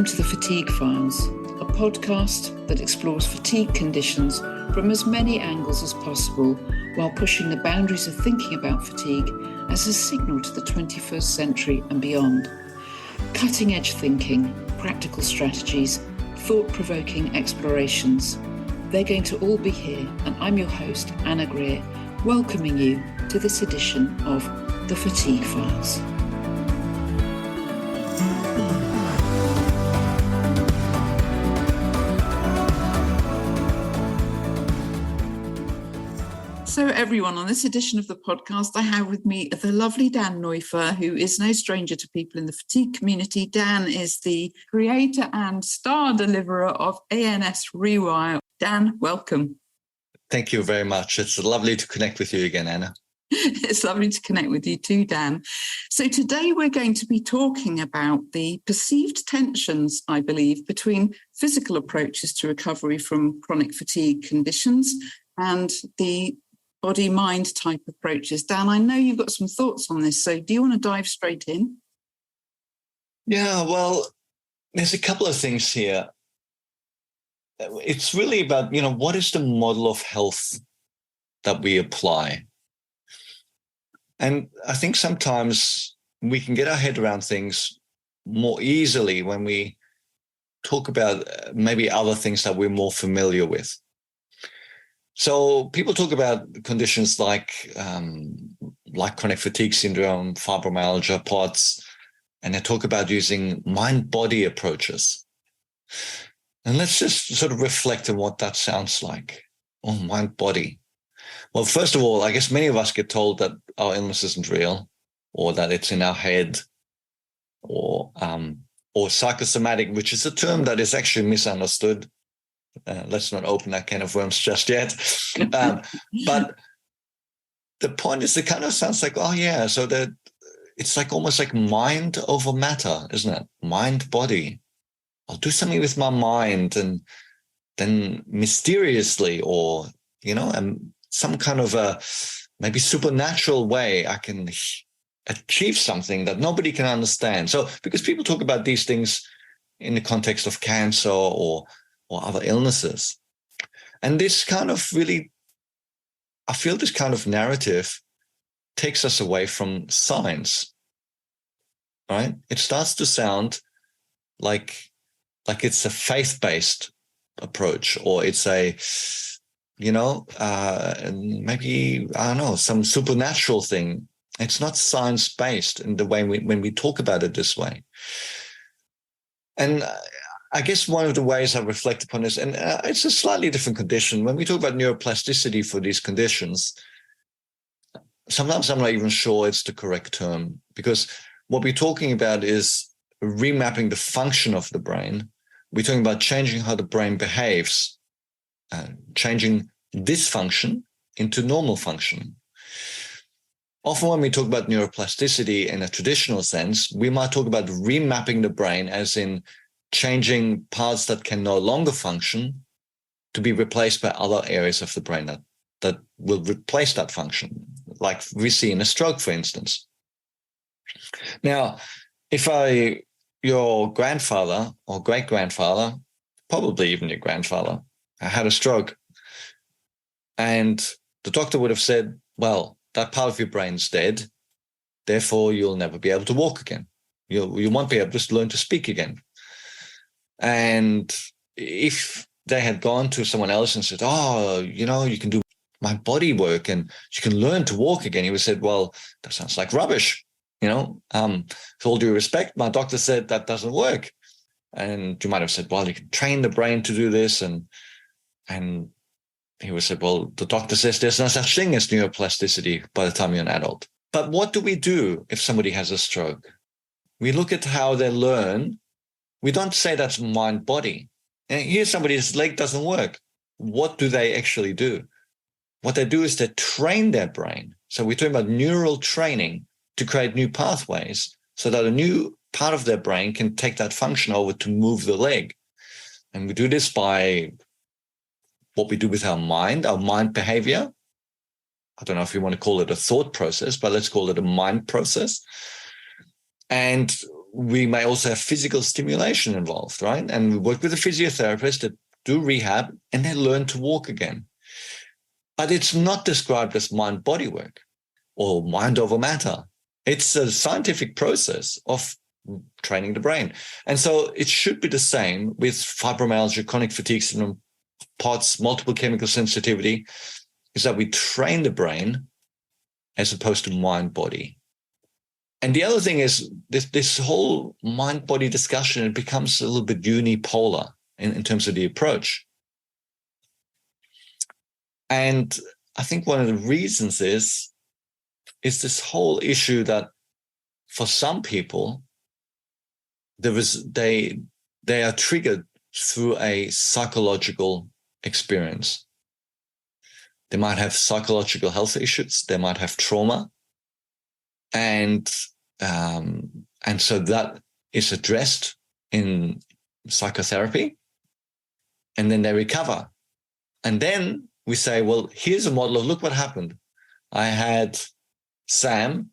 Welcome to the Fatigue Files, a podcast that explores fatigue conditions from as many angles as possible while pushing the boundaries of thinking about fatigue as a signal to the 21st century and beyond. Cutting-edge thinking, practical strategies, thought-provoking explorations. They're going to all be here, and I'm your host, Anna Greer, welcoming you to this edition of the Fatigue Files. So everyone, on this edition of the podcast, I have with me the lovely Dan Neuffer, who is no stranger to people in the fatigue community. Dan is the creator and star deliverer of ANS REWIRE. Dan, welcome. Thank you very much. It's lovely to connect with you again, Anna. It's lovely to connect with you too, Dan. So today we're going to be talking about the perceived tensions, I believe, between physical approaches to recovery from chronic fatigue conditions and the body-mind type approaches. Dan, I know you've got some thoughts on this, so do you want to dive straight in? Yeah, well, there's a couple of things here. It's really about, what is the model of health that we apply? And I think sometimes we can get our head around things more easily when we talk about maybe other things that we're more familiar with. So people talk about conditions like chronic fatigue syndrome, fibromyalgia, POTS, and they talk about using mind-body approaches. And let's just sort of reflect on what that sounds like. Oh, mind-body. Well, first of all, I guess many of us get told that our illness isn't real, or that it's in our head, or psychosomatic, which is a term that is actually misunderstood. Let's not open that can of worms just yet. But the point is, it kind of sounds like, oh yeah, so that it's like almost like mind over matter, isn't it? Mind body. I'll do something with my mind, and then mysteriously, or some kind of a maybe supernatural way, I can achieve something that nobody can understand. So because people talk about these things in the context of cancer or other illnesses. And this kind of really, I feel this kind of narrative takes us away from science, right? It starts to sound like it's a faith-based approach, or it's a, maybe, I don't know, some supernatural thing. It's not science-based in the way when we talk about it this way. And I guess one of the ways I reflect upon this, and it's a slightly different condition. When we talk about neuroplasticity for these conditions, sometimes I'm not even sure it's the correct term, because what we're talking about is remapping the function of the brain. We're talking about changing how the brain behaves, changing dysfunction into normal function. Often when we talk about neuroplasticity in a traditional sense, we might talk about remapping the brain as in changing parts that can no longer function to be replaced by other areas of the brain that will replace that function, like we see in a stroke, for instance. Now, if your grandfather or great-grandfather, probably even your grandfather, had a stroke, and the doctor would have said, well, that part of your brain's dead, therefore you'll never be able to walk again. You won't be able to learn to speak again. And if they had gone to someone else and said, oh, you can do my body work and you can learn to walk again, he would have said, well, that sounds like rubbish. With all due respect, my doctor said that doesn't work. And you might have said, well, you can train the brain to do this. And he would say, well, the doctor says there's no such thing as neuroplasticity by the time you're an adult. But what do we do if somebody has a stroke? We look at how they learn. We don't say that's mind-body. And here's somebody's leg doesn't work. What do they actually do? What they do is they train their brain. So we're talking about neural training to create new pathways so that a new part of their brain can take that function over to move the leg. And we do this by what we do with our mind behavior. I don't know if you want to call it a thought process, but let's call it a mind process. And we may also have physical stimulation involved, right? And we work with a physiotherapist that do rehab and then learn to walk again. But it's not described as mind-body work or mind over matter. It's a scientific process of training the brain. And so it should be the same with fibromyalgia, chronic fatigue syndrome, POTS, multiple chemical sensitivity, is that we train the brain as opposed to mind-body. And the other thing is this whole mind-body discussion, it becomes a little bit unipolar in terms of the approach. And I think one of the reasons is this whole issue that for some people, they are triggered through a psychological experience. They might have psychological health issues. They might have trauma. And so that is addressed in psychotherapy, and then they recover. And then we say, well, here's a model of, look what happened. I had Sam,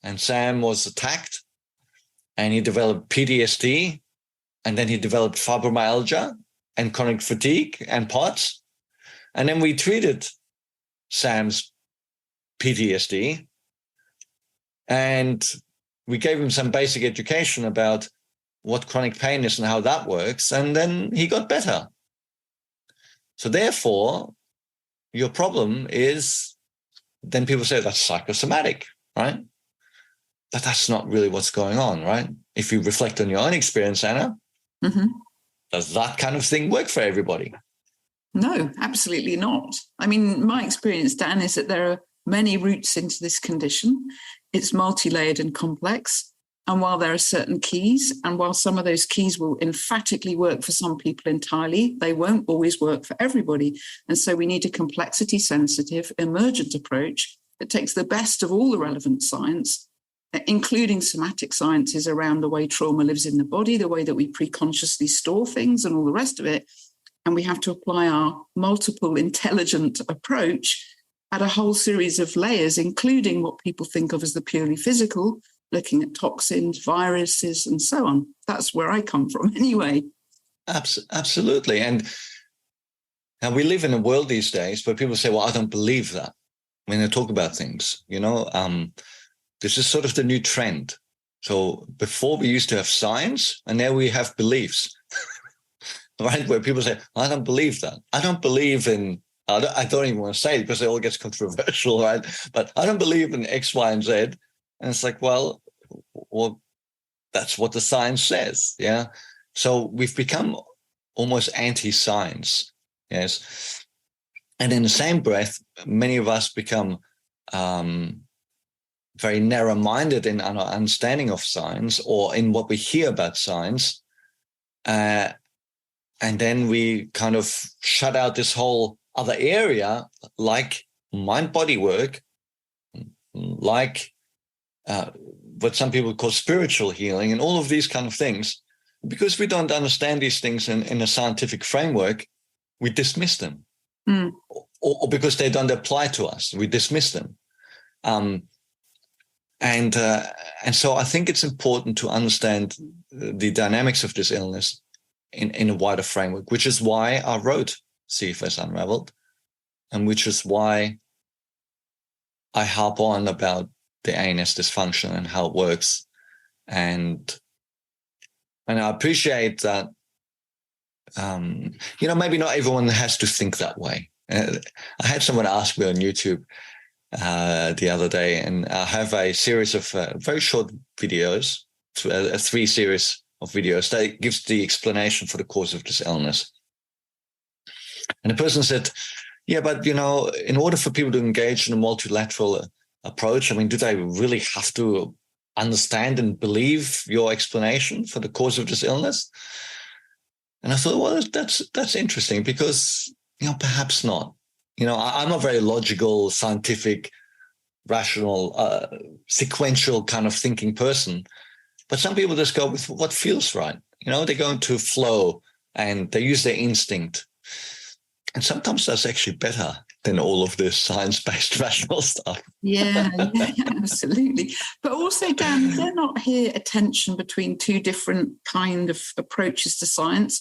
and Sam was attacked, and he developed PTSD, and then he developed fibromyalgia and chronic fatigue and POTS. And then we treated Sam's PTSD, and we gave him some basic education about what chronic pain is and how that works, and then he got better. So therefore, your problem is, then people say that's psychosomatic, right? But that's not really what's going on, right? If you reflect on your own experience, Anna, does that kind of thing work for everybody? No, absolutely not. I mean, my experience, Dan, is that there are many routes into this condition. It's multi-layered and complex. And while there are certain keys, and while some of those keys will emphatically work for some people entirely, they won't always work for everybody. And so we need a complexity-sensitive, emergent approach that takes the best of all the relevant science, including somatic sciences around the way trauma lives in the body, the way that we preconsciously store things and all the rest of it. And we have to apply our multiple intelligent approach at a whole series of layers, including what people think of as the purely physical, looking at toxins, viruses, and so on. That's where I come from anyway. Absolutely. And we live in a world these days where people say, well, I don't believe that when they talk about things. This is sort of the new trend. So before we used to have science, and now we have beliefs, right? Where people say, I don't believe that. I don't believe in, I don't even want to say it because it all gets controversial, right? But I don't believe in X, Y, and Z. And it's like, well, that's what the science says, yeah? So we've become almost anti-science, yes? And in the same breath, many of us become very narrow-minded in our understanding of science or in what we hear about science. And then we kind of shut out this whole other area like mind-body work, like what some people call spiritual healing and all of these kind of things. Because we don't understand these things in a scientific framework, we dismiss them. Or because they don't apply to us, we dismiss them. And so I think it's important to understand the dynamics of this illness in a wider framework, which is why I wrote CFS Unravelled, and which is why I harp on about the ANS dysfunction and how it works. And I appreciate that, maybe not everyone has to think that way. I had someone ask me on YouTube the other day, and I have a series of very short videos, a 3 series of videos that gives the explanation for the cause of this illness. And the person said, yeah, but, in order for people to engage in a multilateral approach, do they really have to understand and believe your explanation for the cause of this illness? And I thought, well, that's interesting because, perhaps not. I'm a very logical, scientific, rational, sequential kind of thinking person. But some people just go with what feels right. They go into flow and they use their instinct. And sometimes that's actually better than all of this science-based rational stuff. Yeah, absolutely. But also, Dan, is there not here a tension between two different kind of approaches to science?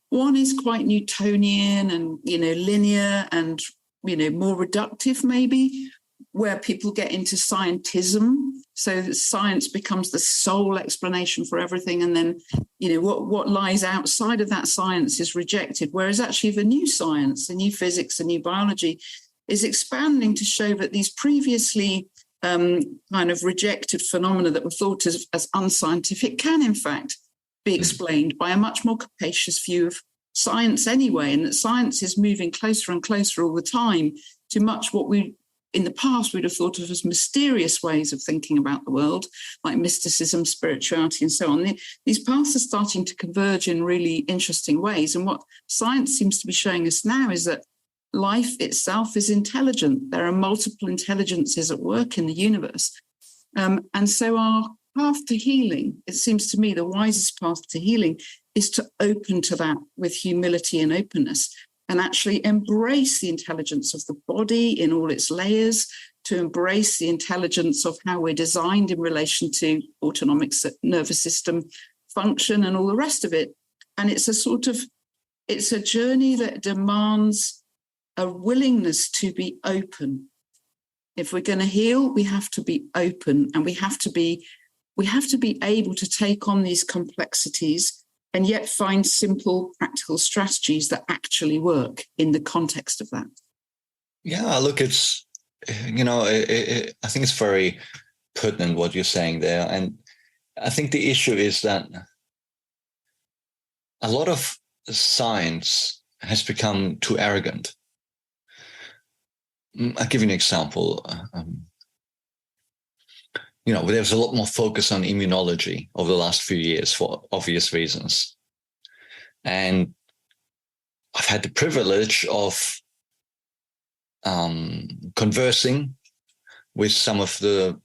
One is quite Newtonian and, linear and, more reductive maybe, where people get into scientism. So that science becomes the sole explanation for everything. And then, what lies outside of that science is rejected. Whereas actually the new science, the new physics, the new biology is expanding to show that these previously kind of rejected phenomena that were thought as unscientific can in fact be explained by a much more capacious view of science anyway, and that science is moving closer and closer all the time to much what we in the past we'd have thought of as mysterious ways of thinking about the world, like mysticism, spirituality, and so on. These paths are starting to converge in really interesting ways. And what science seems to be showing us now is that life itself is intelligent. There are multiple intelligences at work in the universe. And so our path to healing, it seems to me the wisest path to healing is to open to that with humility and openness, and actually embrace the intelligence of the body in all its layers, to embrace the intelligence of how we're designed in relation to autonomic nervous system function and all the rest of it. And it's a journey that demands a willingness to be open. If we're going to heal, we have to be open, and we have to be able to take on these complexities and yet find simple, practical strategies that actually work in the context of that. Yeah, look, it's, I think it's very pertinent what you're saying there. And I think the issue is that a lot of science has become too arrogant. I'll give you an example. There's a lot more focus on immunology over the last few years for obvious reasons. And I've had the privilege of conversing with some of the,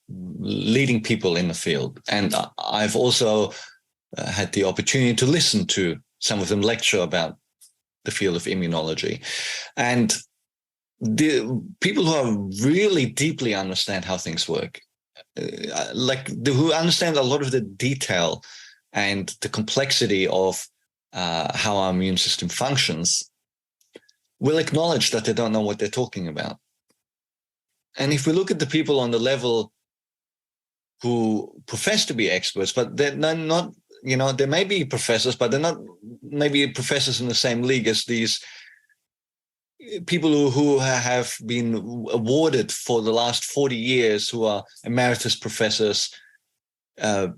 leading people in the field. And I've also had the opportunity to listen to some of them lecture about the field of immunology. And the people who really deeply understand how things work, who understand a lot of the detail and the complexity of how our immune system functions, will acknowledge that they don't know what they're talking about. And if we look at the people on the level who profess to be experts, but they're not, they may be professors, but they're not maybe professors in the same league as these people who have been awarded for the last 40 years, who are emeritus professors,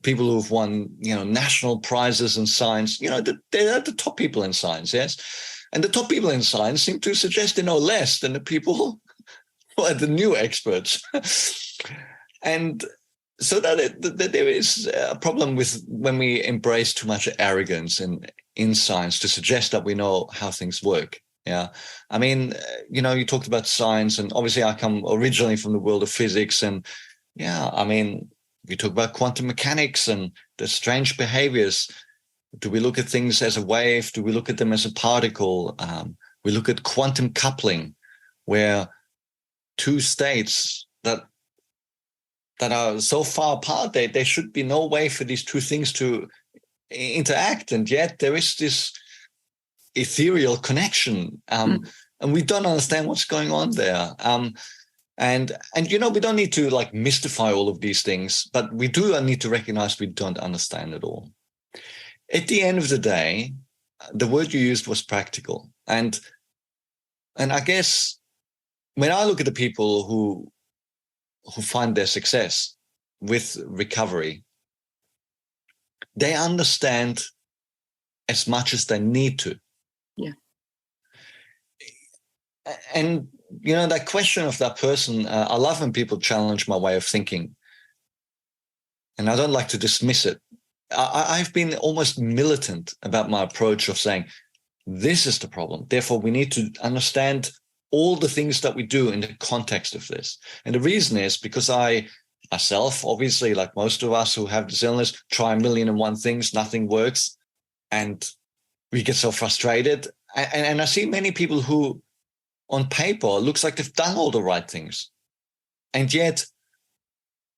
people who've won, national prizes in science, they're the top people in science, yes? And the top people in science seem to suggest they know less than the people who are the new experts. And so that there is a problem with when we embrace too much arrogance in science to suggest that we know how things work. Yeah. I mean, you talked about science, and obviously I come originally from the world of physics. And yeah, I mean, we talk about quantum mechanics and the strange behaviors. Do we look at things as a wave? Do we look at them as a particle? We look at quantum coupling, where two states that are so far apart, there should be no way for these two things to interact. And yet there is this ethereal connection, and we don't understand what's going on there. And we don't need to mystify all of these things, but we do need to recognize we don't understand it all. At the end of the day, the word you used was practical. And I guess when I look at the people who find their success with recovery, they understand as much as they need to. Yeah. And, that question of that person, I love when people challenge my way of thinking. And I don't like to dismiss it. I've been almost militant about my approach of saying, this is the problem. Therefore, we need to understand all the things that we do in the context of this. And the reason is because I myself, obviously, like most of us who have this illness, try 1,000,001 things, nothing works. And we get so frustrated. And I see many people who on paper looks like they've done all the right things. And yet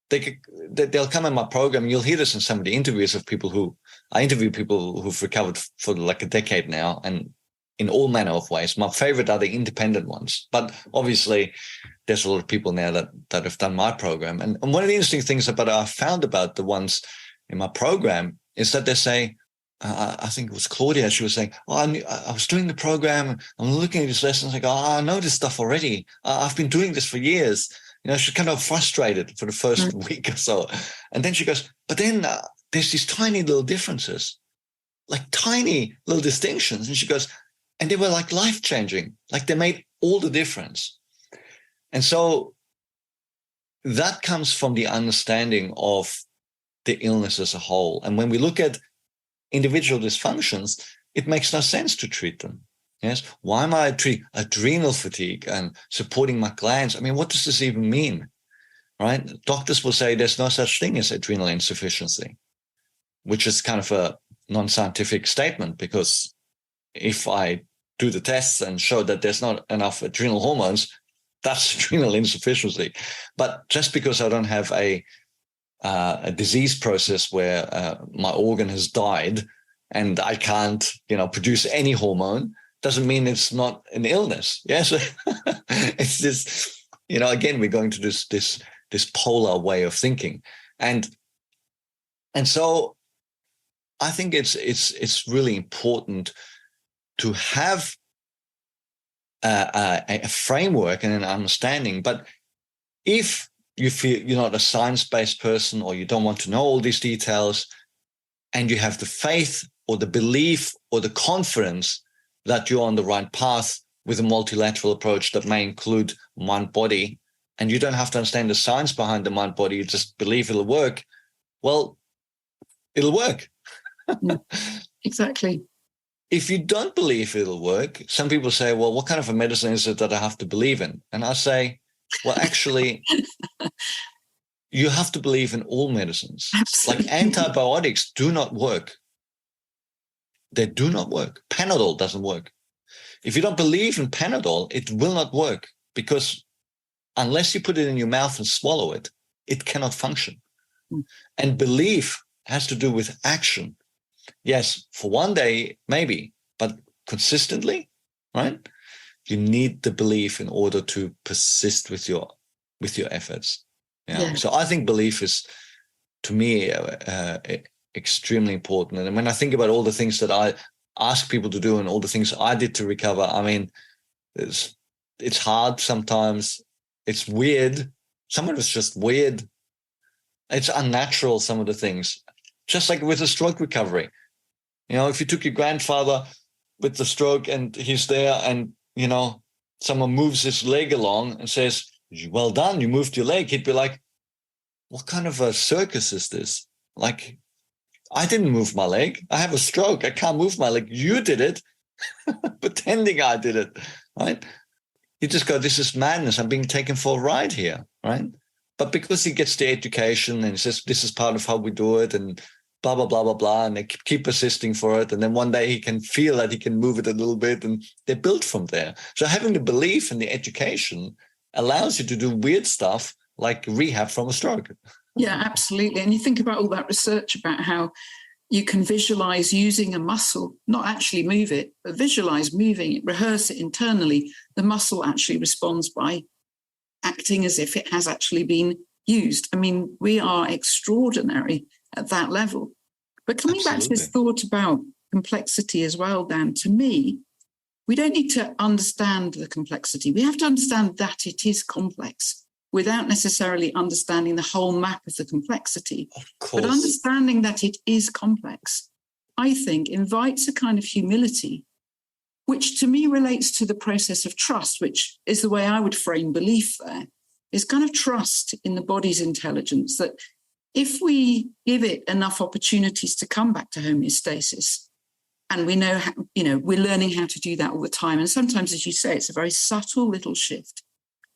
they'll come in my program. You'll hear this in some of the interviews of people who I interview people who've recovered for like a decade now, and in all manner of ways. My favorite are the independent ones, but obviously there's a lot of people now that have done my program. And one of the interesting things about I found about the ones in my program is that they say, I think it was Claudia, she was saying, I was doing the program, I'm looking at these lessons, I go, I know this stuff already. I've been doing this for years. She's kind of frustrated for the first week or so. And then she goes, but then there's these tiny little differences, like tiny little distinctions. And she goes, and they were like life-changing, like they made all the difference. And so that comes from the understanding of the illness as a whole. And when we look at individual dysfunctions, it makes no sense to treat them. Yes. Why am I treating adrenal fatigue and supporting my glands? I mean, what does this even mean? Right? Doctors will say there's no such thing as adrenal insufficiency, which is kind of a non-scientific statement, because if I do the tests and show that there's not enough adrenal hormones, that's adrenal insufficiency. But just because I don't have a disease process where my organ has died and I can't, produce any hormone, doesn't mean it's not an illness. Yes, it's this. Again, we're going to this polar way of thinking, and so I think it's really important to have a framework and an understanding. But if you feel you're not a science-based person, or you don't want to know all these details, and you have the faith or the belief or the confidence that you're on the right path with a multilateral approach that may include mind-body, and you don't have to understand the science behind the mind-body, you just believe it'll work, well, it'll work. Yeah, exactly. If you don't believe it'll work, some people say, well, what kind of a medicine is it that I have to believe in? And I say, well, actually, you have to believe in all medicines. Absolutely. Like antibiotics do not work. They do not work. Panadol doesn't work. If you don't believe in Panadol, it will not work, because unless you put it in your mouth and swallow it, it cannot function. And belief has to do with action. Yes, for one day, maybe, but consistently, right? You need the belief in order to persist with your efforts. Yeah. So I think belief is, to me, extremely important. And when I think about all the things that I ask people to do and all the things I did to recover, I mean, it's hard sometimes. It's weird. Some of it's just weird. It's unnatural, some of the things. Just like with a stroke recovery. If you took your grandfather with the stroke and he's there and, someone moves his leg along and says, well done, you moved your leg, he'd be like, what kind of a circus is this? Like, I didn't move my leg. I have a stroke. I can't move my leg. You did it, pretending I did it, right? You just go, this is madness. I'm being taken for a ride here, right? But because he gets the education and he says, this is part of how we do it, and blah, blah, blah, blah, blah, and they keep persisting for it. And then one day he can feel that he can move it a little bit, and they build from there. So having the belief and the education allows you to do weird stuff like rehab from a stroke. Yeah, absolutely. And you think about all that research about how you can visualize using a muscle, not actually move it, but visualize moving it, rehearse it internally. The muscle actually responds by acting as if it has actually been used. I mean, we are extraordinary at that level. But coming back to this thought about complexity as well, Dan, to me, we don't need to understand the complexity. We have to understand that it is complex without necessarily understanding the whole map of the complexity. Of course. But understanding that it is complex, I think, invites a kind of humility, which to me relates to the process of trust, which is the way I would frame belief there, is kind of trust in the body's intelligence, that if we give it enough opportunities to come back to homeostasis, and we know, how, we're learning how to do that all the time. And sometimes, as you say, it's a very subtle little shift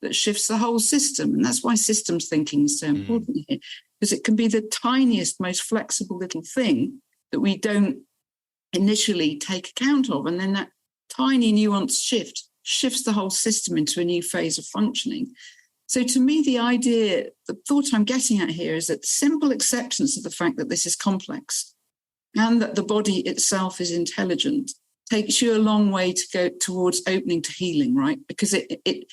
that shifts the whole system. And that's why systems thinking is so important here, because it can be the tiniest, most flexible little thing that we don't initially take account of. And then that tiny nuanced shift shifts the whole system into a new phase of functioning. So to me, the thought I'm getting at here is that simple acceptance of the fact that this is complex and that the body itself is intelligent takes you a long way to go towards opening to healing, right? Because it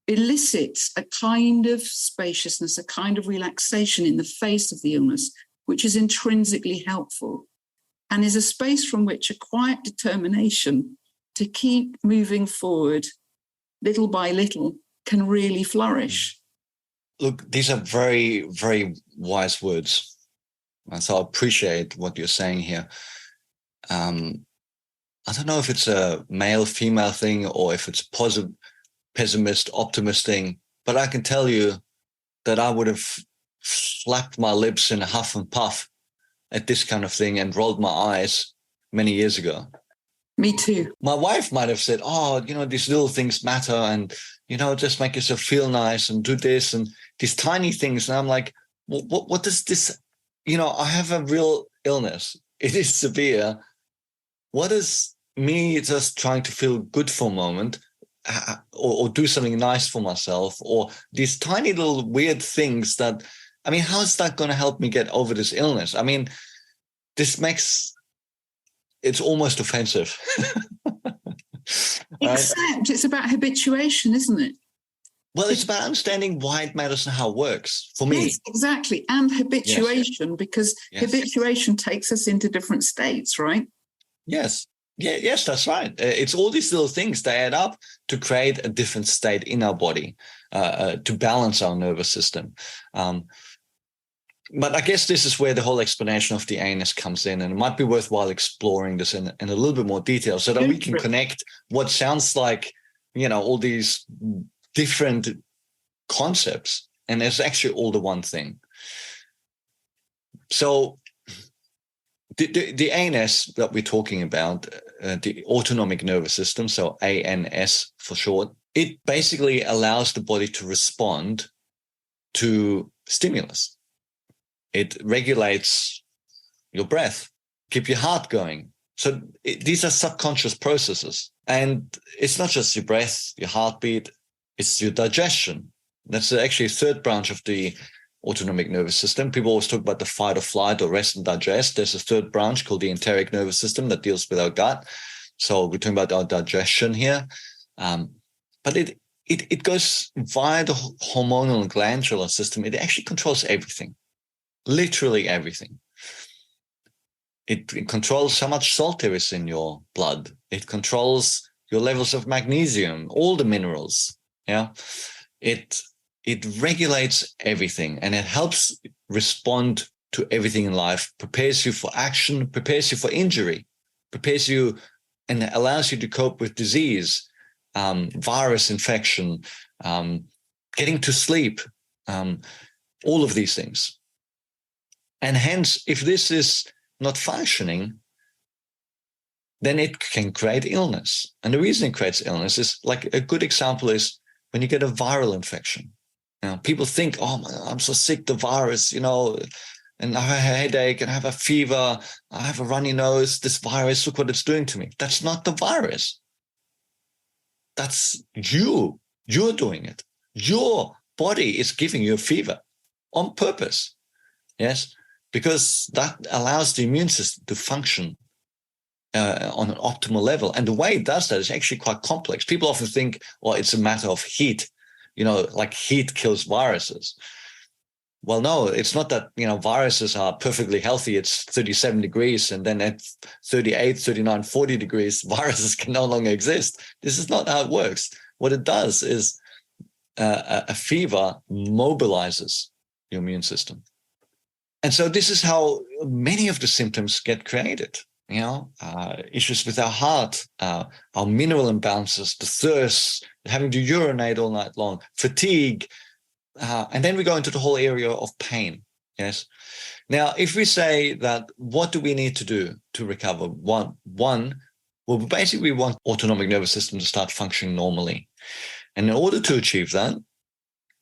elicits a kind of spaciousness, a kind of relaxation in the face of the illness, which is intrinsically helpful and is a space from which a quiet determination to keep moving forward little by little can really flourish. Look, these are very, very wise words. And so I appreciate what you're saying here. I don't know if it's a male-female thing or if it's a positive, pessimist, optimist thing, but I can tell you that I would have slapped my lips in a huff and puff at this kind of thing and rolled my eyes many years ago. Me too. My wife might have said, oh, these little things matter and, just make yourself feel nice and do this and these tiny things. And I'm like, what does this, I have a real illness. It is severe. What is me just trying to feel good for a moment or do something nice for myself or these tiny little weird things that, how is that going to help me get over this illness? This makes, it's almost offensive. Right? Except it's about habituation, isn't it? Well, it's about understanding why it matters and how it works for me. Yes, exactly. And habituation, because habituation takes us into different states, right? Yes. Yeah, yes, that's right. It's all these little things that add up to create a different state in our body, to balance our nervous system. But I guess this is where the whole explanation of the ANS comes in, and it might be worthwhile exploring this in a little bit more detail so that we can connect what sounds like, all these different concepts, and it's actually all the one thing. So the ANS that we're talking about, the autonomic nervous system, so ANS for short, it basically allows the body to respond to stimulus. It regulates your breath, keep your heart going. So these are subconscious processes. And it's not just your breath, your heartbeat, it's your digestion. That's actually a third branch of the autonomic nervous system. People always talk about the fight or flight or rest and digest. There's a third branch called the enteric nervous system that deals with our gut. So we're talking about our digestion here. But it goes via the hormonal and glandular system. It actually controls everything, literally everything. It controls how much salt there is in your blood. It controls your levels of magnesium, all the minerals. Yeah, it regulates everything, and it helps respond to everything in life, prepares you for action, prepares you for injury, prepares you and allows you to cope with disease, virus infection, getting to sleep, all of these things. And hence, if this is not functioning, then it can create illness. And the reason it creates illness is, like, a good example is when you get a viral infection. People think, oh, I'm so sick, the virus, and I have a headache and I have a fever, I have a runny nose, this virus, look what it's doing to me. That's not the virus. That's you. You're doing it. Your body is giving you a fever on purpose. Yes, because that allows the immune system to function on an optimal level. And the way it does that is actually quite complex. People often think, well, it's a matter of heat, like heat kills viruses. Well, no, it's not that, viruses are perfectly healthy. It's 37 degrees. And then at 38, 39, 40 degrees, viruses can no longer exist. This is not how it works. What it does is a fever mobilizes your immune system. And so this is how many of the symptoms get created. Issues with our heart, our mineral imbalances, the thirst, having to urinate all night long, fatigue, and then we go into the whole area of pain. Yes. Now, if we say that, what do we need to do to recover? One, well, basically, we want autonomic nervous system to start functioning normally. And in order to achieve that,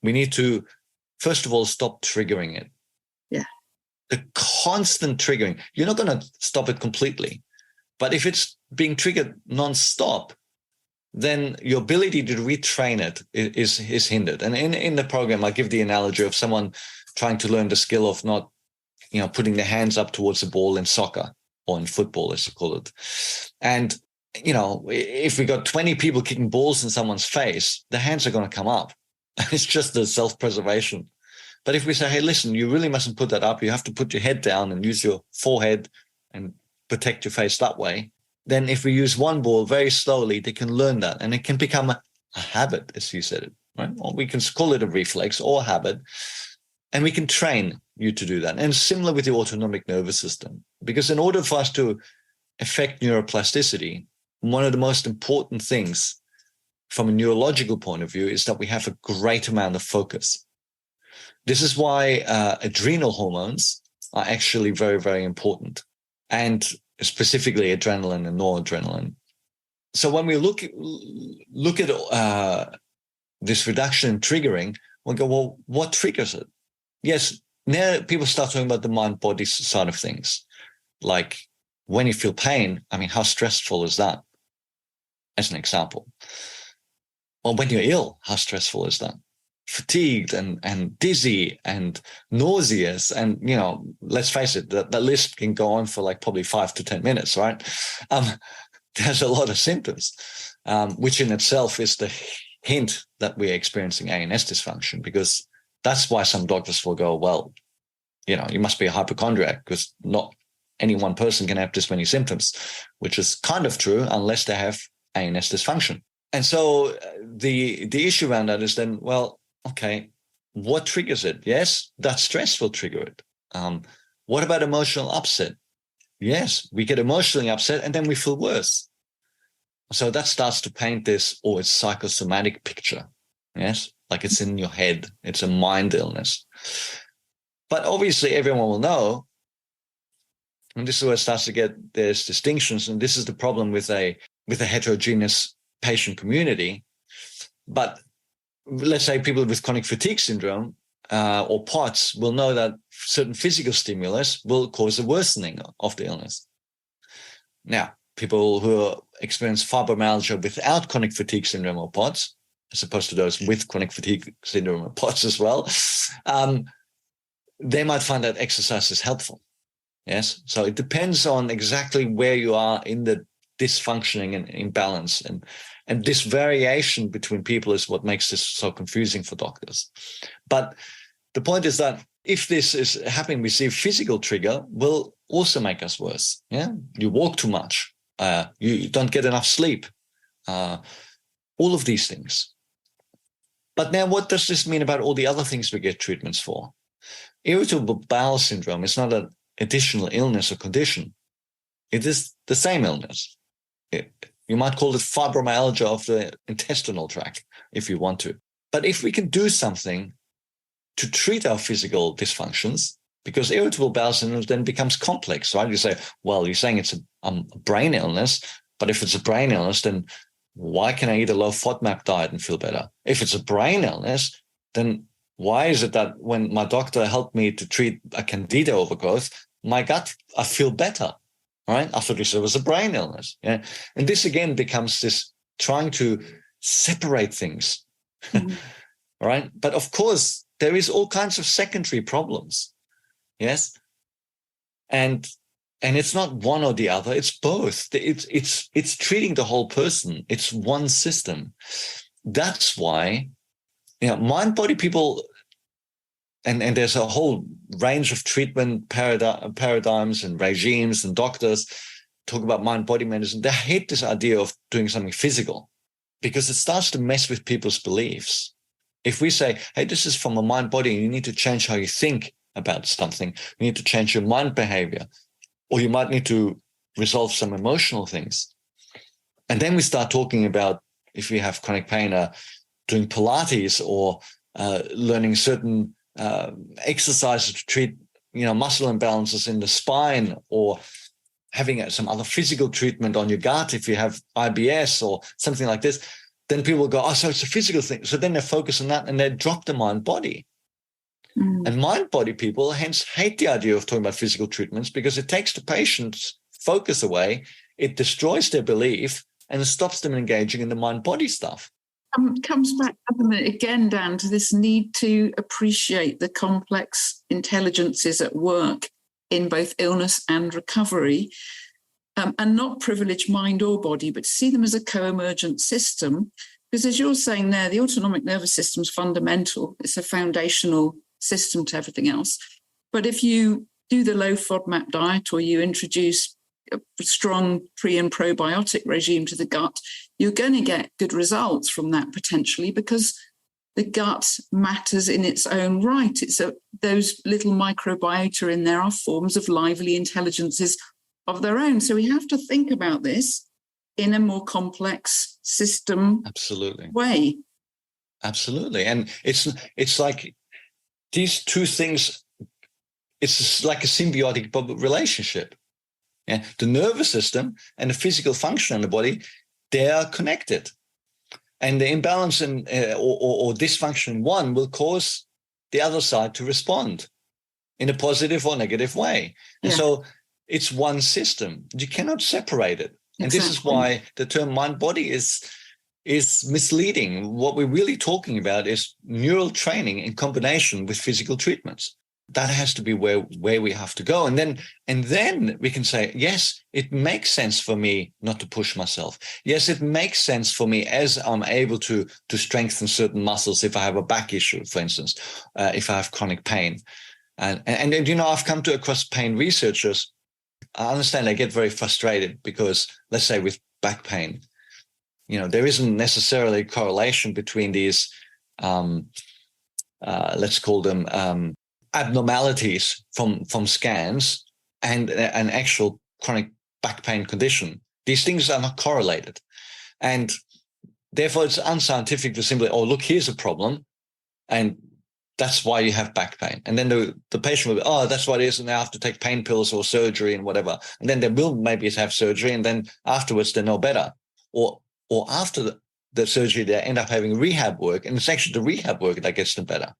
we need to, first of all, stop triggering it. Yeah. The constant triggering, you're not going to stop it completely. But if it's being triggered nonstop, then your ability to retrain it is hindered. And in the program, I give the analogy of someone trying to learn the skill of not, putting their hands up towards the ball in soccer or in football, as you call it. And, if we got 20 people kicking balls in someone's face, the hands are going to come up. It's just the self-preservation. But if we say, hey, listen, you really mustn't put that up. You have to put your head down and use your forehead and protect your face that way. Then if we use one ball very slowly, they can learn that. And it can become a habit, as you said it, right? Or we can call it a reflex or a habit. And we can train you to do that. And similar with the autonomic nervous system. Because in order for us to affect neuroplasticity, one of the most important things from a neurological point of view is that we have a great amount of focus. This is why adrenal hormones are actually very, very important. And specifically adrenaline and noradrenaline. So when we look at this reduction in triggering, we'll go, well, what triggers it? Yes, now people start talking about the mind-body side of things. Like when you feel pain, how stressful is that? As an example. Or when you're ill, how stressful is that? Fatigued and dizzy and nauseous. And, let's face it, the list can go on for like probably 5 to 10 minutes, right? There's a lot of symptoms, which in itself is the hint that we're experiencing ANS dysfunction, because that's why some doctors will go, well, you must be a hypochondriac, because not any one person can have this many symptoms, which is kind of true unless they have ANS dysfunction. And so the issue around that is then, well, okay, what triggers it? Yes, that stress will trigger it. What about emotional upset? Yes, we get emotionally upset and then we feel worse. So that starts to paint this, it's psychosomatic picture. Yes, like it's in your head. It's a mind illness. But obviously everyone will know, and this is where it starts to get, there's distinctions, and this is the problem with a heterogeneous patient community. But let's say people with chronic fatigue syndrome or POTS will know that certain physical stimulus will cause a worsening of the illness. Now, people who experience fibromyalgia without chronic fatigue syndrome or POTS, as opposed to those with chronic fatigue syndrome or POTS as well, they might find that exercise is helpful. Yes, so it depends on exactly where you are in the dysfunctioning and imbalance, and this variation between people is what makes this so confusing for doctors. But the point is that if this is happening, we see a physical trigger will also make us worse. Yeah, you walk too much, you don't get enough sleep, all of these things. But now, what does this mean about all the other things we get treatments for? Irritable bowel syndrome is not an additional illness or condition. It is the same illness. You might call it fibromyalgia of the intestinal tract if you want to. But if we can do something to treat our physical dysfunctions, because irritable bowel syndrome then becomes complex, right? You say, well, you're saying it's a brain illness, but if it's a brain illness, then why can I eat a low FODMAP diet and feel better? If it's a brain illness, then why is it that when my doctor helped me to treat a candida overgrowth, my gut, I feel better, right? I thought it was a brain illness. Yeah? And this again becomes this trying to separate things, right? But of course, there is all kinds of secondary problems, yes? And it's not one or the other, it's both. It's treating the whole person. It's one system. That's why, mind-body people, and there's a whole range of treatment paradigms and regimes, and doctors talk about mind-body medicine. They hate this idea of doing something physical because it starts to mess with people's beliefs. If we say, hey, this is from a mind-body, and you need to change how you think about something, you need to change your mind behavior, or you might need to resolve some emotional things. And then we start talking about, if we have chronic pain, doing Pilates or learning certain exercises to treat, muscle imbalances in the spine, or having some other physical treatment on your gut if you have IBS or something like this, then people will go, oh, so it's a physical thing. So then they focus on that and they drop the mind-body. And mind-body people hence hate the idea of talking about physical treatments because it takes the patient's focus away. It destroys their belief and it stops them engaging in the mind-body stuff. Comes back again, Dan, to this need to appreciate the complex intelligences at work in both illness and recovery, and not privilege mind or body, but see them as a co-emergent system. Because as you're saying there, the autonomic nervous system is fundamental. It's a foundational system to everything else. But if you do the low FODMAP diet, or you introduce a strong pre and probiotic regime to the gut, you're going to get good results from that potentially, because the gut matters in its own right. Those little microbiota in there are forms of lively intelligences of their own. So we have to think about this in a more complex system way. Absolutely. And it's like these two things, it's like a symbiotic relationship. Yeah? The nervous system and the physical function in the body, they are connected. And the imbalance or dysfunction in one will cause the other side to respond in a positive or negative way. And so it's one system. You cannot separate it. And this is why the term mind-body is misleading. What we're really talking about is neural training in combination with physical treatments. That has to be where we have to go. And then we can say, yes, it makes sense for me not to push myself. Yes, it makes sense for me as I'm able to strengthen certain muscles if I have a back issue, for instance, if I have chronic pain. And I've come across pain researchers. I understand they get very frustrated because, let's say with back pain, there isn't necessarily a correlation between these, let's call them abnormalities from scans and an actual chronic back pain condition. These things are not correlated. And therefore, it's unscientific to simply, look, here's a problem, and that's why you have back pain. And then the patient will be, that's what it is, and they have to take pain pills or surgery and whatever. And then they will maybe have surgery, and then afterwards they know better. Or after the surgery, they end up having rehab work, and it's actually the rehab work that gets them better.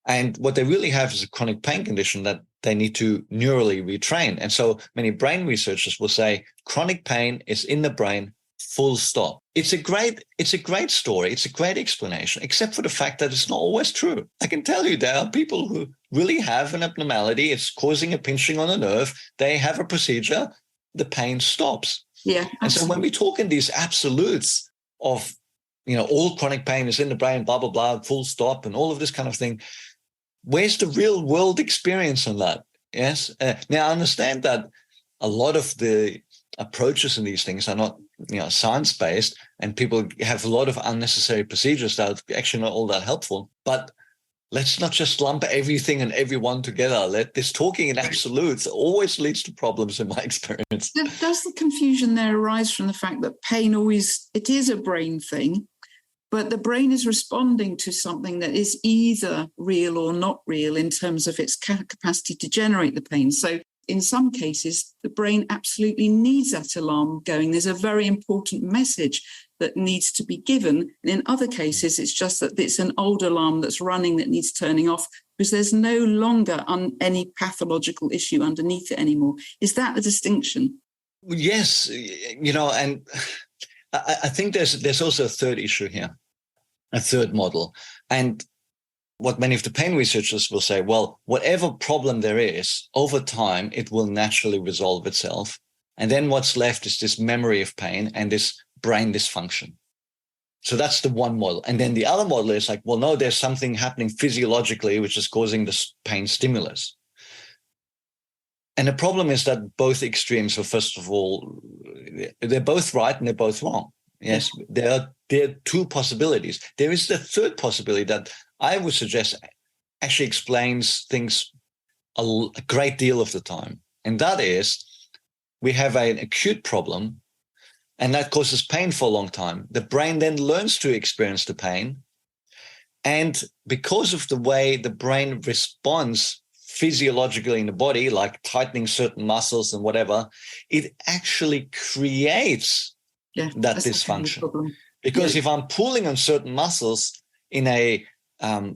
And what they really have is a chronic pain condition that they need to neurally retrain. And so many brain researchers will say chronic pain is in the brain, full stop. It's a great story. It's a great explanation, except for the fact that it's not always true. I can tell you there are people who really have an abnormality. It's causing a pinching on a nerve. They have a procedure. The pain stops. Yeah. And so when we talk in these absolutes of, all chronic pain is in the brain, blah, blah, blah, full stop, and all of this kind of thing, where's the real world experience on that? Yes. Now, I understand that a lot of the approaches in these things are not, science-based, and people have a lot of unnecessary procedures that are actually not all that helpful. But let's not just lump everything and everyone together. This talking in absolutes always leads to problems in my experience. Does the confusion there arise from the fact that pain it is a brain thing, but the brain is responding to something that is either real or not real in terms of its capacity to generate the pain? So in some cases, the brain absolutely needs that alarm going. There's a very important message that needs to be given. And in other cases, it's just that it's an old alarm that's running that needs turning off because there's no longer any pathological issue underneath it anymore. Is that the distinction? Yes, and I think there's also a third issue here, a third model. And what many of the pain researchers will say, well, whatever problem there is, over time, it will naturally resolve itself. And then what's left is this memory of pain and this brain dysfunction. So that's the one model. And then the other model is like, well, no, there's something happening physiologically, which is causing this pain stimulus. And the problem is that both extremes are, first of all, they're both right and they're both wrong. Yes, there are two possibilities. There is the third possibility that I would suggest actually explains things a great deal of the time. And that is, we have an acute problem, and that causes pain for a long time. The brain then learns to experience the pain. And because of the way the brain responds physiologically in the body, like tightening certain muscles and whatever, it actually creates that dysfunction. Because if I'm pulling on certain muscles in a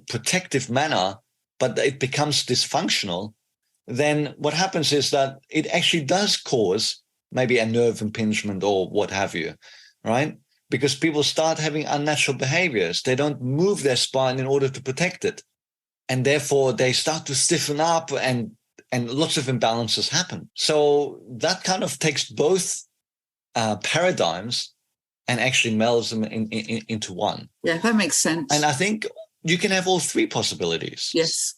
protective manner, but it becomes dysfunctional, then what happens is that it actually does cause maybe a nerve impingement or what have you. right? Because people start having unnatural behaviors. They don't move their spine in order to protect it. And therefore they start to stiffen up and lots of imbalances happen. So that kind of takes both paradigms and actually melds them into one. Yeah, that makes sense. And I think you can have all three possibilities. Yes.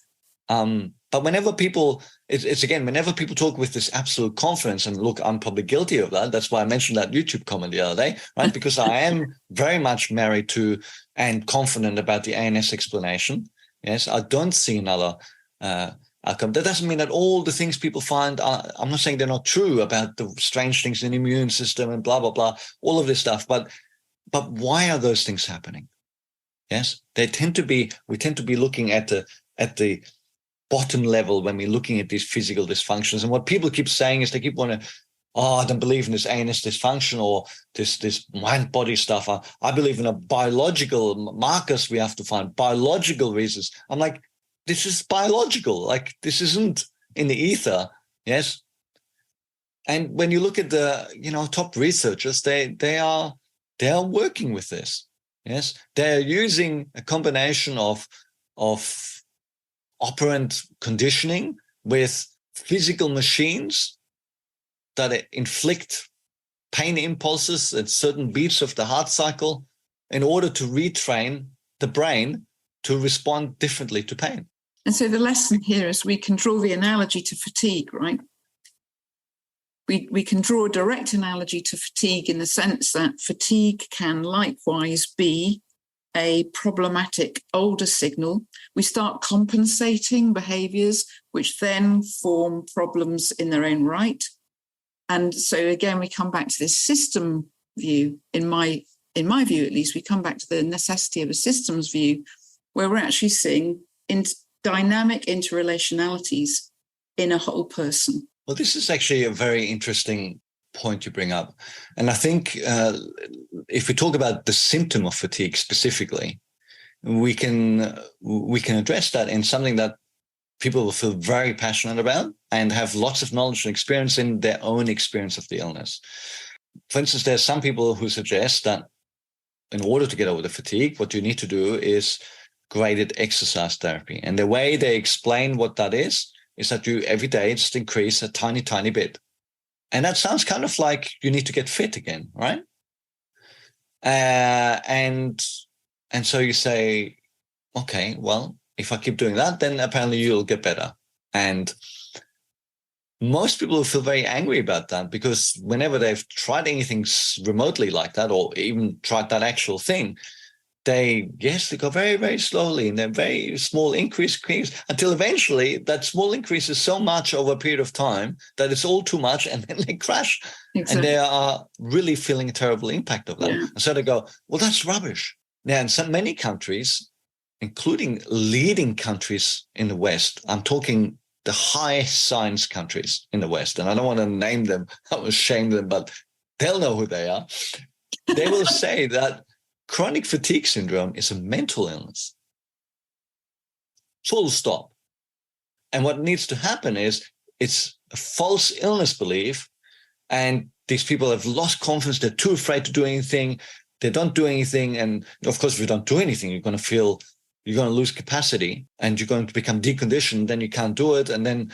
But whenever people, whenever people talk with this absolute confidence, and look, I'm probably guilty of that. That's why I mentioned that YouTube comment the other day, right? Because I am very much married to and confident about the ANS explanation. Yes, I don't see another outcome. That doesn't mean that all the things people find I'm not saying they're not true about the strange things in the immune system and blah, blah, blah, all of this stuff. But why are those things happening? Yes, we tend to be looking at the bottom level when we're looking at these physical dysfunctions. And what people keep saying is they keep wanting, I don't believe in this ANS dysfunction or this mind-body stuff. I believe in a biological markers we have to find, biological reasons. I'm like, this is biological. Like, this isn't in the ether, yes? And when you look at the, top researchers, they are working with this, yes? They're using a combination of operant conditioning with physical machines that inflict pain impulses at certain beats of the heart cycle in order to retrain the brain to respond differently to pain. And so the lesson here is we can draw the analogy to fatigue, right? We can draw a direct analogy to fatigue in the sense that fatigue can likewise be a problematic older signal. We start compensating behaviors which then form problems in their own right. And so again, we come back to this system view. In my view, at least, we come back to the necessity of a systems view where we're actually seeing dynamic interrelationalities in a whole person. Well, this is actually a very interesting point you bring up. And I think if we talk about the symptom of fatigue specifically, we can address that in something that people will feel very passionate about and have lots of knowledge and experience in their own experience of the illness. For instance, there's some people who suggest that in order to get over the fatigue, what you need to do is graded exercise therapy. And the way they explain what that is that you every day just increase a tiny, tiny bit. And that sounds kind of like you need to get fit again, right? And so you say, okay, well, if I keep doing that, then apparently you'll get better. And most people will feel very angry about that because whenever they've tried anything remotely like that or even tried that actual thing, they go very, very slowly and they're very small increase until eventually that small increase is so much over a period of time that it's all too much and then they crash. Exactly. And they are really feeling a terrible impact of that. Yeah. And so they go, well, that's rubbish. Now, in many countries, including leading countries in the West, I'm talking the high science countries in the West, and I don't want to name them, I will shame them, but they'll know who they are. They will say that chronic fatigue syndrome is a mental illness. Full stop. And what needs to happen is it's a false illness belief, and these people have lost confidence. They're too afraid to do anything. They don't do anything. And of course, if you don't do anything, you're going to lose capacity and you're going to become deconditioned. Then you can't do it. And then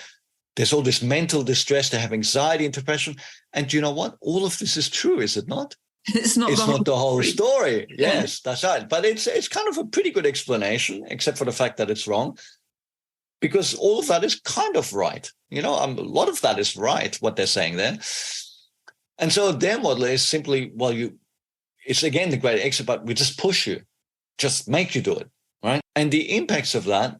there's all this mental distress. They have anxiety and depression. And you know what? All of this is true, is it not? It's not the whole story. Yes, that's right. But it's kind of a pretty good explanation, except for the fact that it's wrong, because all of that is kind of right. A lot of that is right, what they're saying there. And so their model is simply, it's again the great exit, but we just push you, just make you do it, right? And the impacts of that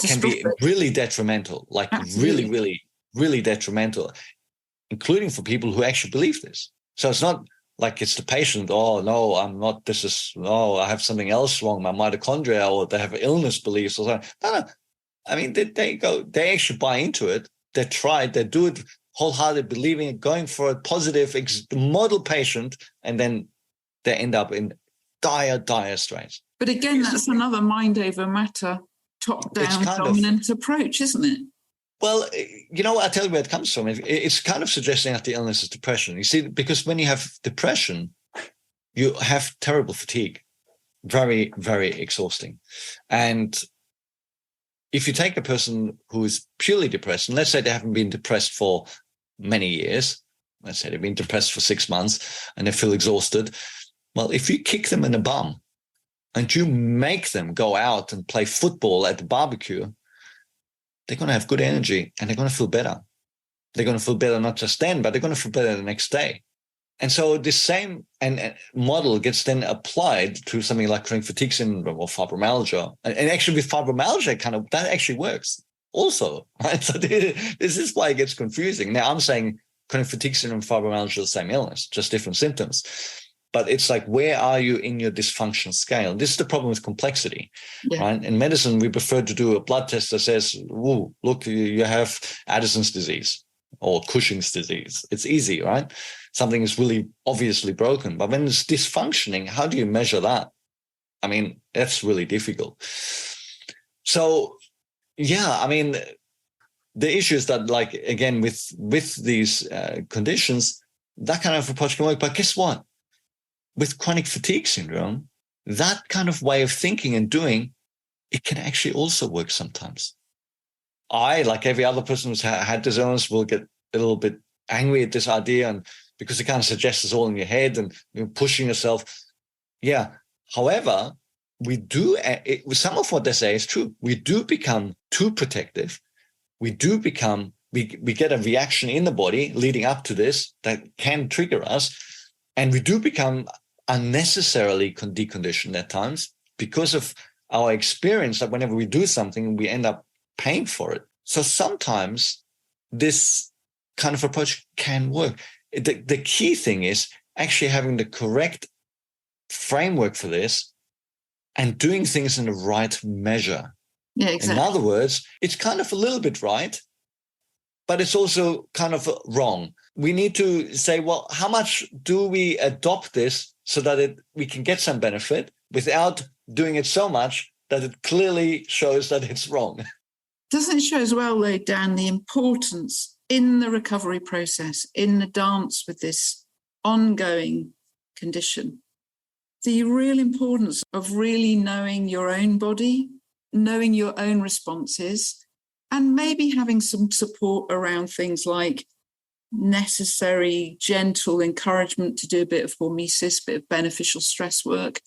can be really detrimental, like really, really, really detrimental, including for people who actually believe this. So it's not like it's the patient, oh, no, I'm not, I have something else wrong, my mitochondria, or they have illness beliefs or something. No. I mean, they actually buy into it. They try it, they do it wholeheartedly, believing it, going for a positive model patient, and then they end up in dire straits. But again, that's another mind over matter, top-down dominant approach, isn't it? Well, I'll tell you where it comes from. It's kind of suggesting that the illness is depression. You see, because when you have depression, you have terrible fatigue, very, very exhausting. And if you take a person who is purely depressed, and let's say they haven't been depressed for many years, let's say they've been depressed for 6 months and they feel exhausted. Well, if you kick them in the bum and you make them go out and play football at the barbecue, they're going to have good energy and they're going to feel better. They're going to feel better not just then, but they're going to feel better the next day. And so this same model gets then applied to something like chronic fatigue syndrome or fibromyalgia. And actually with fibromyalgia, that actually works also. Right? So this is why it gets confusing. Now I'm saying chronic fatigue syndrome and fibromyalgia are the same illness, just different symptoms. But it's like, where are you in your dysfunction scale? This is the problem with complexity, right? In medicine, we prefer to do a blood test that says, "Ooh, look, you have Addison's disease or Cushing's disease." It's easy, right? Something is really obviously broken. But when it's dysfunctioning, how do you measure that? I mean, that's really difficult. So, the issue is that, like, again, with these conditions, that kind of approach can work. But guess what? With chronic fatigue syndrome, that kind of way of thinking and doing, it can actually also work sometimes. I, like every other person who's had this illness, will get a little bit angry at this idea, and because it kind of suggests it's all in your head and you're pushing yourself. Yeah. However, some of what they say is true. We do become too protective. We get a reaction in the body leading up to this that can trigger us. And we do become unnecessarily deconditioned at times because of our experience that whenever we do something, we end up paying for it. So sometimes this kind of approach can work. The key thing is actually having the correct framework for this and doing things in the right measure. Yeah, exactly. In other words, it's kind of a little bit right, but it's also kind of wrong. We need to say, well, how much do we adopt this so that we can get some benefit without doing it so much that it clearly shows that it's wrong? Doesn't it show as well, though, Dan, the importance in the recovery process, in the dance with this ongoing condition, the real importance of really knowing your own body, knowing your own responses, and maybe having some support around things like necessary, gentle encouragement to do a bit of hormesis, a bit of beneficial stress work,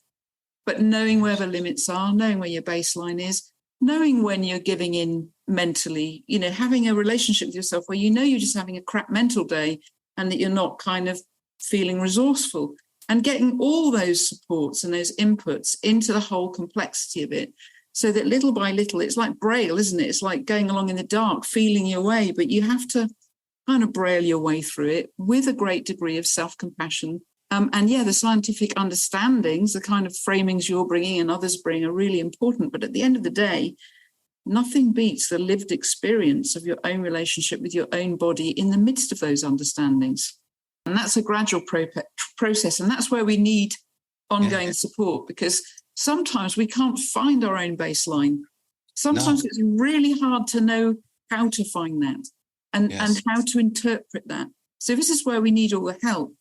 but knowing where the limits are, knowing where your baseline is, knowing when you're giving in mentally, having a relationship with yourself where you're just having a crap mental day and that you're not kind of feeling resourceful, and getting all those supports and those inputs into the whole complexity of it. So that little by little, it's like Braille, isn't it? It's like going along in the dark, feeling your way, but you have to kind of Braille your way through it with a great degree of self-compassion. The scientific understandings, the kind of framings you're bringing and others bring are really important. But at the end of the day, nothing beats the lived experience of your own relationship with your own body in the midst of those understandings. And that's a gradual process. And that's where we need ongoing support, because sometimes we can't find our own baseline. Sometimes it's really hard to know how to find that and how to interpret that. So this is where we need all the help.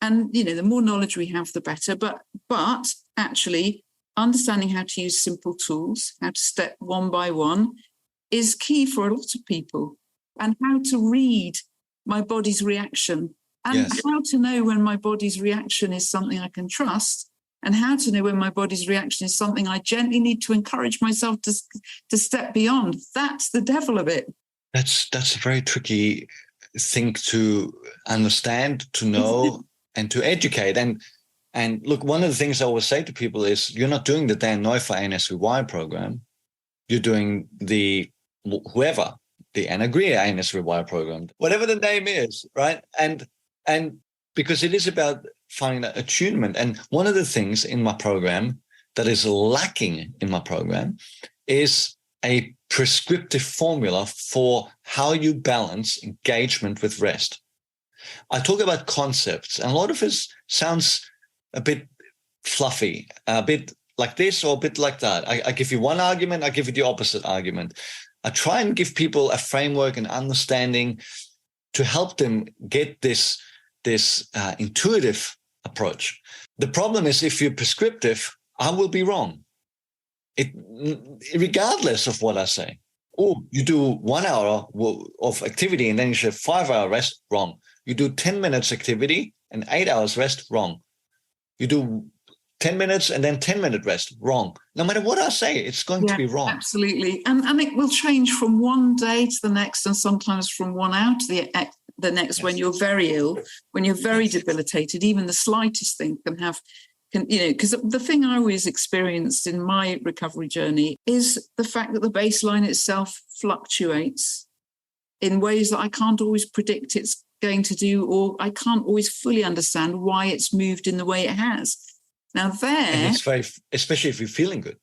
And, the more knowledge we have, the better. But actually understanding how to use simple tools, how to step one by one, is key for a lot of people. And how to read my body's reaction, and how to know when my body's reaction is something I can trust, and how to know when my body's reaction is something I gently need to encourage myself to step beyond. That's the devil of it. That's a very tricky thing to understand, to know, and to educate. And look, one of the things I always say to people is, you're not doing the Dan Neuffer REWIRE program. You're doing the Anna Greer REWIRE program, whatever the name is, right? And because it is about finding that attunement. And one of the things in my program that is lacking in my program is a prescriptive formula for how you balance engagement with rest. I talk about concepts, and a lot of it sounds a bit fluffy, a bit like this or a bit like that. I give you one argument, I give you the opposite argument. I try and give people a framework and understanding to help them get this intuitive approach. The problem is if you're prescriptive, I will be wrong. Regardless of what I say. Oh, you do 1 hour of activity and then you should have 5 hour rest, wrong. You do 10 minutes activity and 8 hours rest, wrong. You do 10 minutes and then 10-minute rest, wrong. No matter what I say, it's going to be wrong. Absolutely. And it will change from one day to the next, and sometimes from 1 hour to the next. Yes. When you're very ill, when you're very debilitated, even the slightest thing because the thing I always experienced in my recovery journey is the fact that the baseline itself fluctuates in ways that I can't always predict it's going to do, or I can't always fully understand why it's moved in the way it has. Now and it's very, especially if you're feeling good.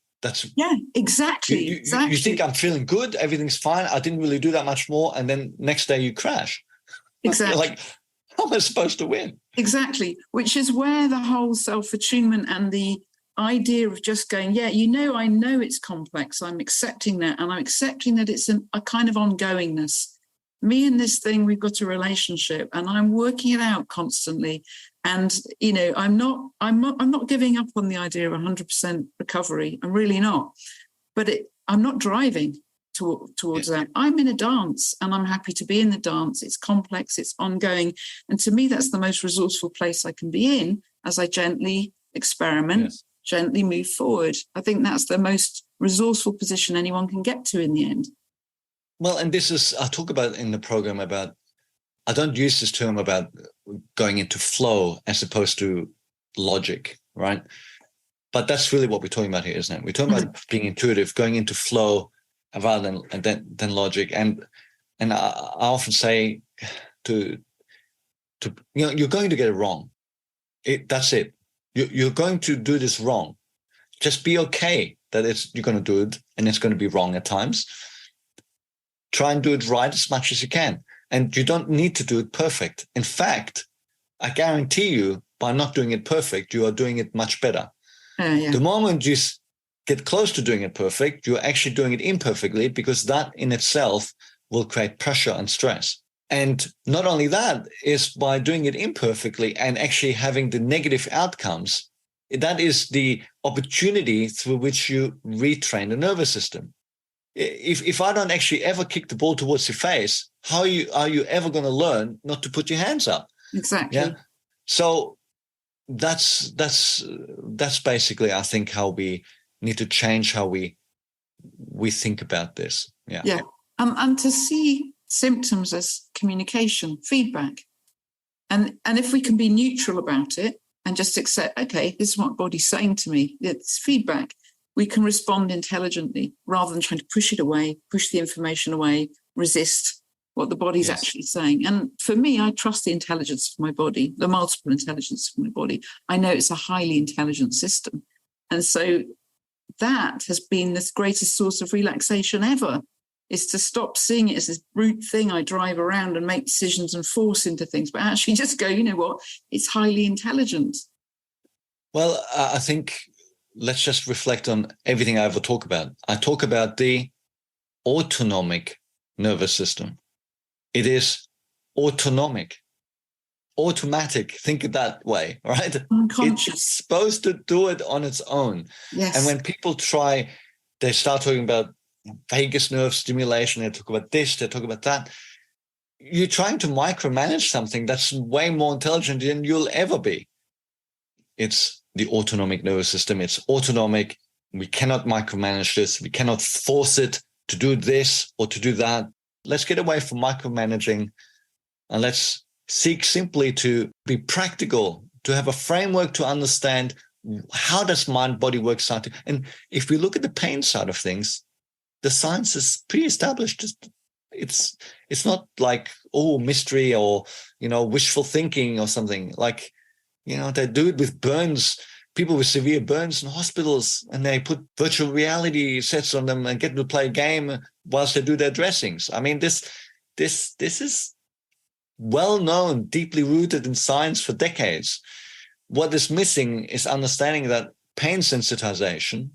Exactly. You think I'm feeling good, everything's fine, I didn't really do that much more, and then next day you crash. Exactly. Like, how am I supposed to win? Exactly, which is where the whole self-attunement and the idea of just going, I know it's complex, I'm accepting that, and I'm accepting that it's a kind of ongoingness. Me and this thing, we've got a relationship, and I'm working it out constantly. And I'm not giving up on the idea of 100% recovery. I'm really not. But I'm not driving towards that. I'm in a dance, and I'm happy to be in the dance. It's complex, it's ongoing. And to me, that's the most resourceful place I can be in as I gently experiment, gently move forward. I think that's the most resourceful position anyone can get to in the end. Well, and this is, I talk about in the program about, I don't use this term about going into flow as opposed to logic, right? But that's really what we're talking about here, isn't it? We're talking about being intuitive, going into flow rather than logic. And I often say to you're going to get it wrong. That's it. You're going to do this wrong. Just be okay that you're going to do it and it's going to be wrong at times. Try and do it right as much as you can. And you don't need to do it perfect. In fact, I guarantee you, by not doing it perfect, you are doing it much better. The moment you get close to doing it perfect, you're actually doing it imperfectly, because that in itself will create pressure and stress. And not only that, is by doing it imperfectly and actually having the negative outcomes, that is the opportunity through which you retrain the nervous system. If I don't actually ever kick the ball towards your face, how are you ever going to learn not to put your hands up? Exactly. Yeah. So that's basically, I think, how we need to change how we think about this. Yeah. Yeah. And to see symptoms as communication, feedback, and if we can be neutral about it and just accept, okay, this is what body's saying to me. It's feedback. We can respond intelligently rather than trying to push it away, push the information away, resist what the body's actually saying. And for me, I trust the intelligence of my body, the multiple intelligence of my body. I know it's a highly intelligent system. And so that has been the greatest source of relaxation ever, is to stop seeing it as this brute thing I drive around and make decisions and force into things, but actually just go, you know what, it's highly intelligent. Well, I think let's just reflect on everything I ever talk about. I talk about the autonomic nervous system. It is autonomic, automatic. Think it that way, right? Unconscious. It's supposed to do it on its own. Yes. And when people they start talking about vagus nerve stimulation, they talk about this, they talk about that. You're trying to micromanage something that's way more intelligent than you'll ever be. It's the autonomic nervous system. It's autonomic. We cannot micromanage this. We cannot force it to do this or to do that. Let's get away from micromanaging, and let's seek simply to be practical, to have a framework to understand how does mind body work. And if we look at the pain side of things, the science is pretty established. It's not like, mystery or, wishful thinking or something. Like, they do it with burns, people with severe burns in hospitals, and they put virtual reality sets on them and get them to play a game whilst they do their dressings. I mean, this is well known, deeply rooted in science for decades. What is missing is understanding that pain sensitization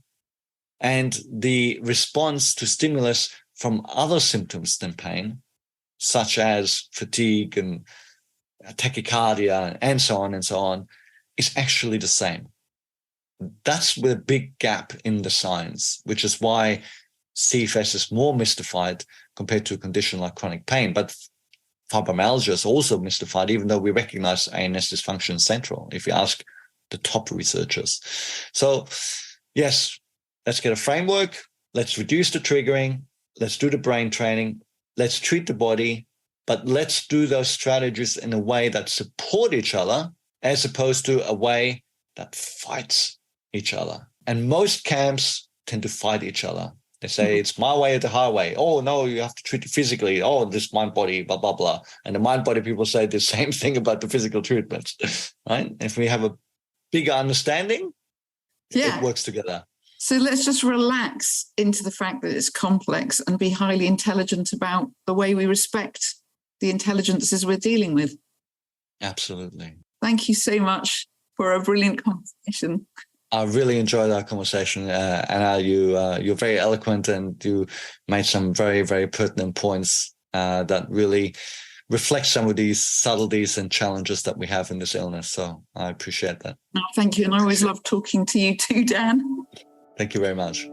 and the response to stimulus from other symptoms than pain, such as fatigue and tachycardia and so on, is actually the same. That's the big gap in the science, which is why CFS is more mystified compared to a condition like chronic pain. But fibromyalgia is also mystified, even though we recognize ANS dysfunction central, if you ask the top researchers. So yes, let's get a framework. Let's reduce the triggering. Let's do the brain training. Let's treat the body, but let's do those strategies in a way that support each other as opposed to a way that fights each other. And most camps tend to fight each other. They say it's my way or the highway. Oh, no, you have to treat it physically. Oh, this mind body, blah, blah, blah. And the mind body people say the same thing about the physical treatments, right? If we have a bigger understanding, it works together. So let's just relax into the fact that it's complex and be highly intelligent about the way we respect the intelligences we're dealing with. Absolutely. Thank you so much for a brilliant conversation. I really enjoyed our conversation, Anna. You're very eloquent, and you made some very, very pertinent points that really reflect some of these subtleties and challenges that we have in this illness. So I appreciate that. Oh, thank you. And I always love talking to you too, Dan. Thank you very much.